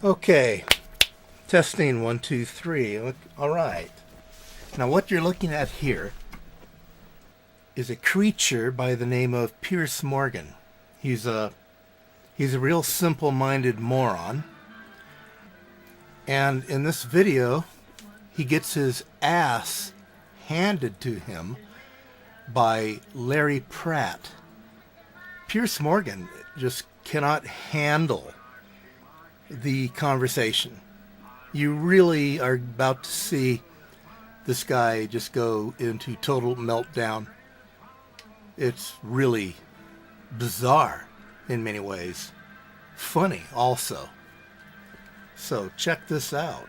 Okay, testing 1, 2, 3. All right. Now what you're looking at here is a creature by the name of Piers Morgan. He's a real simple-minded moron. And in this video, he gets his ass handed to him by Larry Pratt. Piers Morgan just cannot handle the conversation. You really are about to see this guy just go into total meltdown. It's really bizarre in many ways. Funny also. So check this out.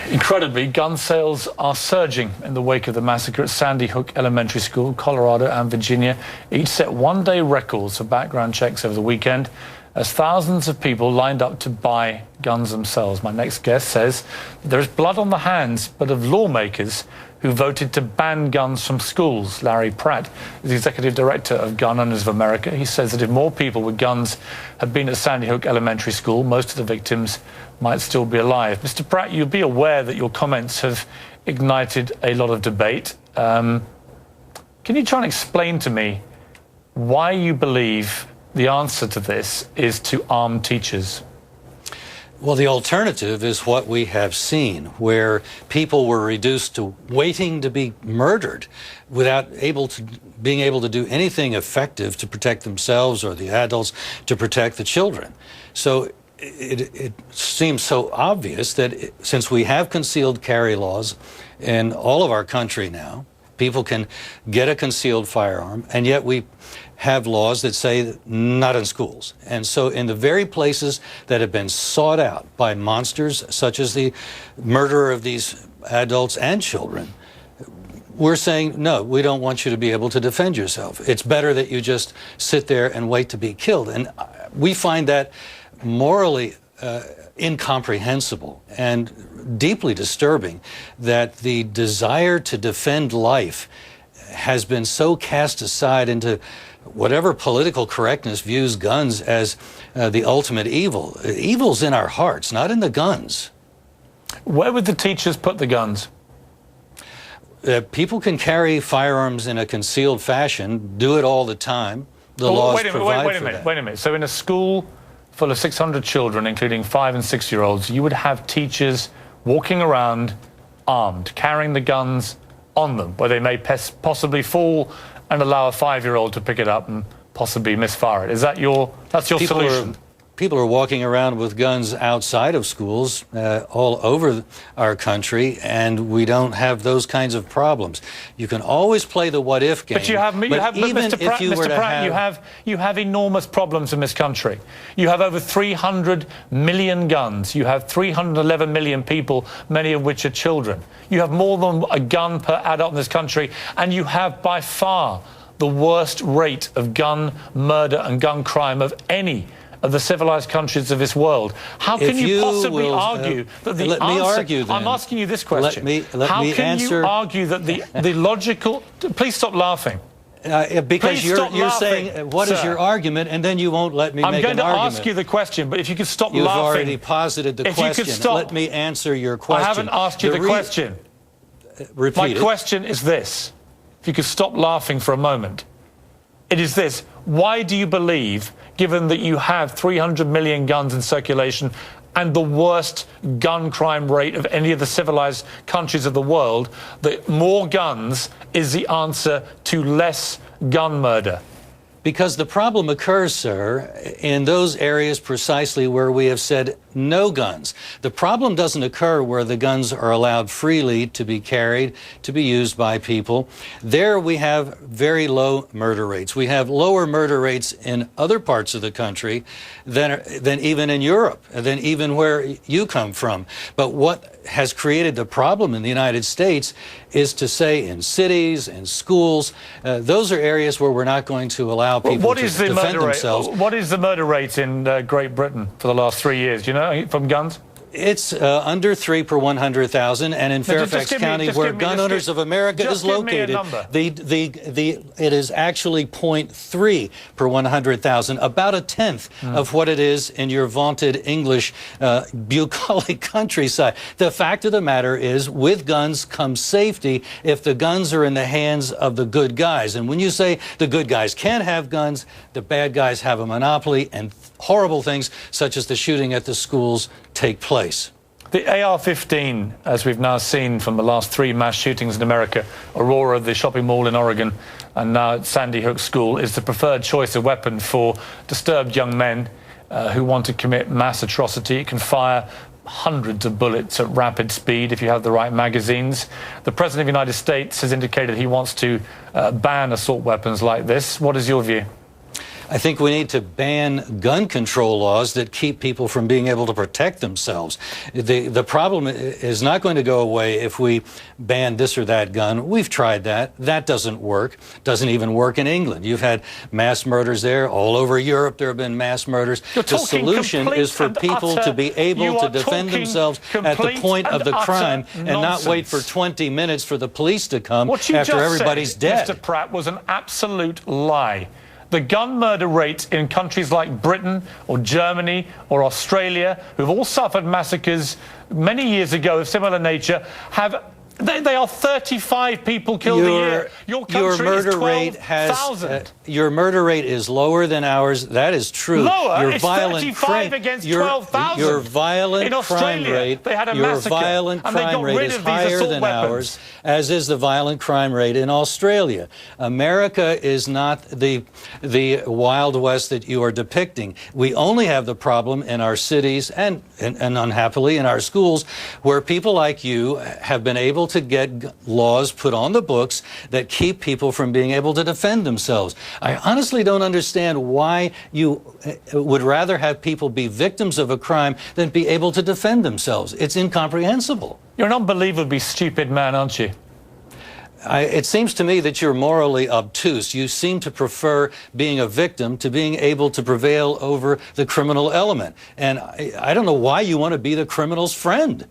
Incredibly, gun sales are surging in the wake of the massacre at Sandy Hook Elementary School. Colorado and Virginia each set one-day records for background checks over the weekend as thousands of people lined up to buy guns themselves. My next guest says there is blood on the hands, but of lawmakers who voted to ban guns from schools. Larry Pratt is the executive director of Gun Owners of America. He says that if more people with guns had been at Sandy Hook Elementary School, most of the victims might still be alive. Mr. Pratt, you'll be aware that your comments have ignited a lot of debate. Can you try and explain to me why you believe the answer to this is to arm teachers? Well, the alternative is what we have seen, where people were reduced to waiting to be murdered without being able to do anything effective to protect themselves or the adults to protect the children. So it seems so obvious that since we have concealed carry laws in all of our country now, people can get a concealed firearm, and yet we have laws that say not in schools. And so in the very places that have been sought out by monsters, such as the murderer of these adults and children, we're saying, no, we don't want you to be able to defend yourself. It's better that you just sit there and wait to be killed. And we find that morally incomprehensible and deeply disturbing, that the desire to defend life has been so cast aside into whatever political correctness views guns as the ultimate evil. Evil's in our hearts, not in the guns. Where would the teachers put the guns? People can carry firearms in a concealed fashion, do it all the time. The laws provide for that. Wait a minute. So in a school full of 600 children, including 5- and 6-year-olds, you would have teachers walking around armed, carrying the guns on them, where they may possibly fall and allow a 5-year-old to pick it up and possibly misfire it. Is that that's your solution? People are walking around with guns outside of schools all over our country, and we don't have those kinds of problems. You can always play the what-if game. But you have enormous problems in this country. You have over 300 million guns. You have 311 million people, many of which are children. You have more than a gun per adult in this country, and you have by far the worst rate of gun murder and gun crime of any of the civilized countries of this world. How can you possibly argue that the answer... Let me argue, then. I'm asking you this question. How can you argue that the logical... Please stop laughing. Because you're saying, what is your argument, and then you won't let me make an argument. I'm going to ask you the question, but if you could stop laughing... You've already posited the question. Let me answer your question. I haven't asked you the question. Repeat it. My question is this. If you could stop laughing for a moment. It is this. Why do you believe, given that you have 300 million guns in circulation and the worst gun crime rate of any of the civilized countries of the world, that more guns is the answer to less gun murder? Because the problem occurs, sir, in those areas precisely where we have said no guns. The problem doesn't occur where the guns are allowed freely to be carried, to be used by people. There we have very low murder rates. We have lower murder rates in other parts of the country than even in Europe, than even where you come from. But what has created the problem in the United States is to say in cities, in schools, those are areas where we're not going to allow people to defend themselves. What is the murder rate in Great Britain for the last 3 years? Do you know, from guns? It's under 3 per 100,000, and in Fairfax County, where Gun Owners of America is located, it is actually 0.3 per 100,000, about a tenth of what it is in your vaunted English bucolic countryside. The fact of the matter is, with guns comes safety if the guns are in the hands of the good guys. And when you say the good guys can't have guns, the bad guys have a monopoly, and horrible things such as the shooting at the schools take place. The AR-15, as we've now seen from the last 3 mass shootings in America, Aurora, the shopping mall in Oregon, and now at Sandy Hook School, is the preferred choice of weapon for disturbed young men who want to commit mass atrocity. It can fire hundreds of bullets at rapid speed if you have the right magazines. The President of the United States has indicated he wants to ban assault weapons like this. What is your view? I think we need to ban gun control laws that keep people from being able to protect themselves. The problem is not going to go away if we ban this or that gun. We've tried that. That doesn't work. Doesn't even work in England. You've had mass murders there. All over Europe there have been mass murders. The solution is for people to be able to defend themselves at the point of the crime and not wait for 20 minutes for the police to come after everybody's dead. Mr. Pratt, was an absolute lie. The gun murder rates in countries like Britain or Germany or Australia, who've all suffered massacres many years ago of similar nature, they are 35 people killed a year. Your country is 12,000. Your murder rate is lower than ours. That is true. Lower? It's 35 against 12,000. Your violent in Australia, crime rate, they had a your massacre, violent and they crime got rate rid is of these higher assault than weapons. ours, as is the violent crime rate in Australia. America is not the Wild West that you are depicting. We only have the problem in our cities and unhappily in our schools, where people like you have been able to get laws put on the books that keep people from being able to defend themselves. I honestly don't understand why you would rather have people be victims of a crime than be able to defend themselves. It's incomprehensible. You're an unbelievably stupid man, aren't you? It seems to me that you're morally obtuse. You seem to prefer being a victim to being able to prevail over the criminal element. And I don't know why you want to be the criminal's friend.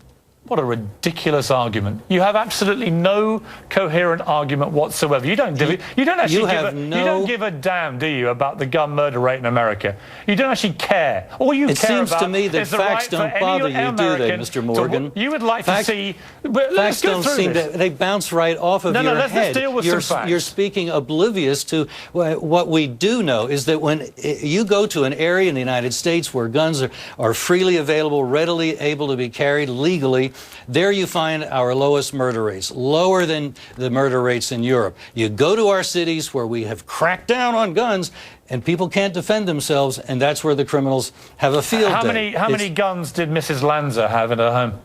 What a ridiculous argument. You have absolutely no coherent argument whatsoever. You don't give a damn, do you, about the gun murder rate in America? You don't actually care. All you care about seems to me that is the facts right don't bother you, do they, Mr. Morgan? You would like to see... Facts don't seem to... They bounce right off of your head. Let's deal with some facts. You're speaking oblivious to what we do know, is that when you go to an area in the United States where guns are freely available, readily able to be carried legally, there you find our lowest murder rates, lower than the murder rates in Europe. You go to our cities where we have cracked down on guns and people can't defend themselves, and that's where the criminals have a field day. How many guns did Mrs. Lanza have in her home?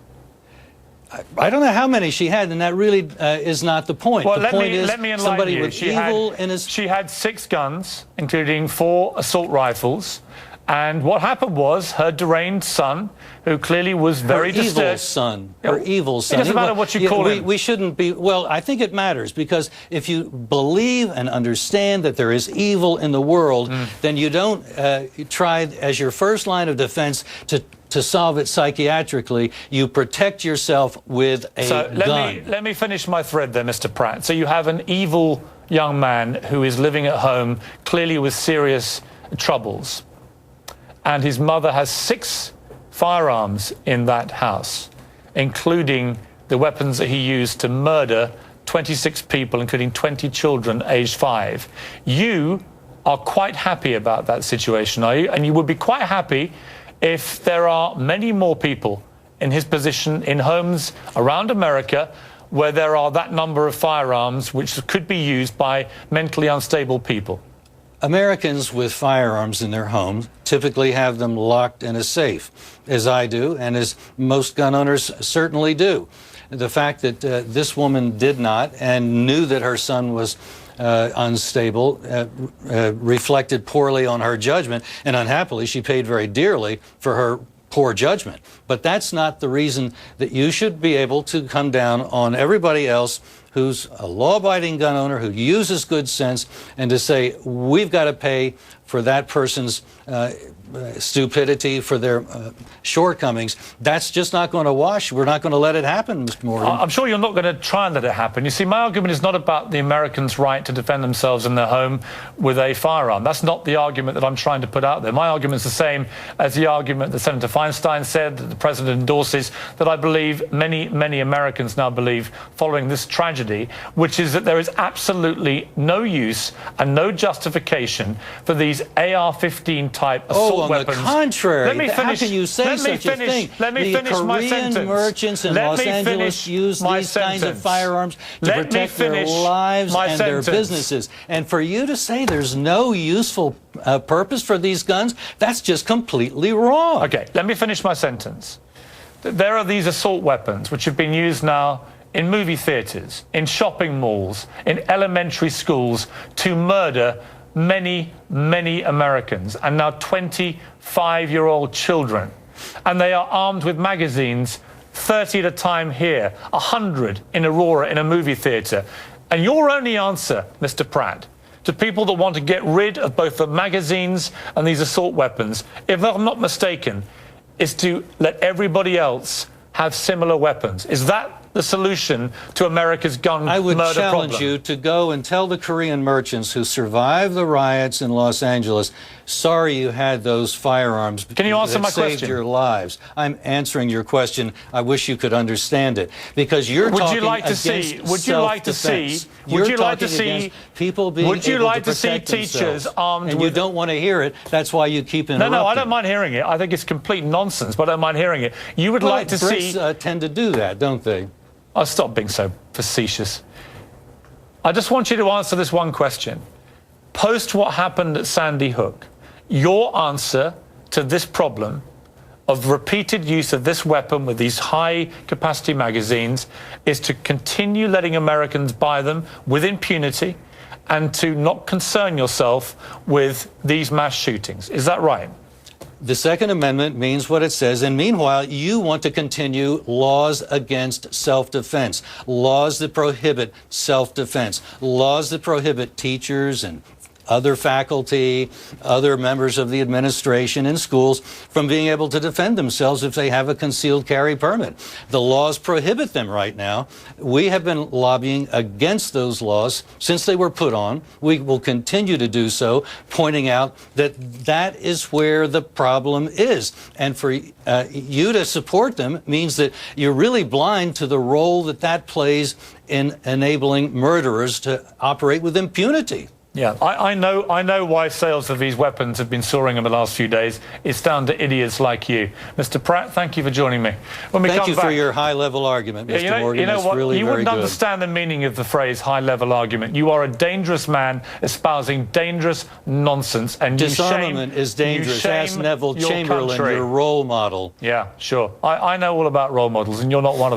I don't know how many she had, and that really is not the point. Well, the point is let me somebody you. with evil in his... She had 6 guns, including 4 assault rifles. And what happened was her deranged son, who clearly was very disturbed. Her evil son. It doesn't matter what you call him. We shouldn't be... Well, I think it matters, because if you believe and understand that there is evil in the world, then you don't try as your first line of defense to solve it psychiatrically. You protect yourself with a gun. Let me finish my thread there, Mr. Pratt. So you have an evil young man who is living at home, clearly with serious troubles. And his mother has 6 firearms in that house, including the weapons that he used to murder 26 people, including 20 children aged 5. You are quite happy about that situation, are you? And you would be quite happy if there are many more people in his position in homes around America where there are that number of firearms which could be used by mentally unstable people. Americans with firearms in their homes typically have them locked in a safe, as I do, and as most gun owners certainly do. The fact that this woman did not and knew that her son was unstable reflected poorly on her judgment, and unhappily she paid very dearly for her poor judgment. But that's not the reason that you should be able to come down on everybody else who's a law-abiding gun owner, who uses good sense, and to say, we've got to pay for that person's stupidity, for their shortcomings. That's just not going to wash. We're not going to let it happen, Mr. Morgan. I'm sure you're not going to try and let it happen. You see, my argument is not about the Americans' right to defend themselves in their home with a firearm. That's not the argument that I'm trying to put out there. My argument is the same as the argument that Senator Feinstein said, that the president endorses, that I believe many, many Americans now believe following this tragedy, which is that there is absolutely no use and no justification for these AR-15 type assault weapons. On the contrary, let me finish. How can you say such a thing? Let me finish my sentence. The Korean merchants in Los Angeles use these kinds of firearms to protect their lives and their businesses. And for you to say there's no useful purpose for these guns, that's just completely wrong. Okay, let me finish my sentence. There are these assault weapons which have been used now in movie theaters, in shopping malls, in elementary schools to murder many, many Americans, and now 25-year-old children. And they are armed with magazines, 30 at a time here, 100 in Aurora in a movie theater. And your only answer, Mr. Pratt, to people that want to get rid of both the magazines and these assault weapons, if I'm not mistaken, is to let everybody else have similar weapons. Is that the solution to America's gun murder problem? I would challenge you to go and tell the Korean merchants who survived the riots in Los Angeles, sorry you had those firearms. Can you answer my saved question? Your lives. I'm answering your question. I wish you could understand it, because you're talking against self-defense. Would you like to see people being able to protect teachers themselves, armed and with... you don't want to hear it. That's why you keep interrupting. No, I don't mind hearing it. I think it's complete nonsense, but I don't mind hearing it. You would like to Brits see... tend to do that, don't they? I'll stop being so facetious. I just want you to answer this one question. Post what happened at Sandy Hook, your answer to this problem of repeated use of this weapon with these high-capacity magazines is to continue letting Americans buy them with impunity and to not concern yourself with these mass shootings. Is that right? The Second Amendment means what it says, and meanwhile, you want to continue laws against self-defense, laws that prohibit self-defense, laws that prohibit teachers and other faculty, other members of the administration in schools from being able to defend themselves if they have a concealed carry permit. The laws prohibit them right now. We have been lobbying against those laws since they were put on. We will continue to do so, pointing out that that is where the problem is. And for you to support them means that you're really blind to the role that that plays in enabling murderers to operate with impunity. Yeah, I know why sales of these weapons have been soaring in the last few days. It's down to idiots like you. Mr. Pratt, thank you for joining me. Thank you for your high-level argument, Mr. Morgan. You know what? Really you wouldn't very good. understand the meaning of the phrase high-level argument. You are a dangerous man espousing dangerous nonsense. And disarmament is dangerous. Ask Neville Chamberlain, your role model. Yeah, sure. I know all about role models, and you're not one of them.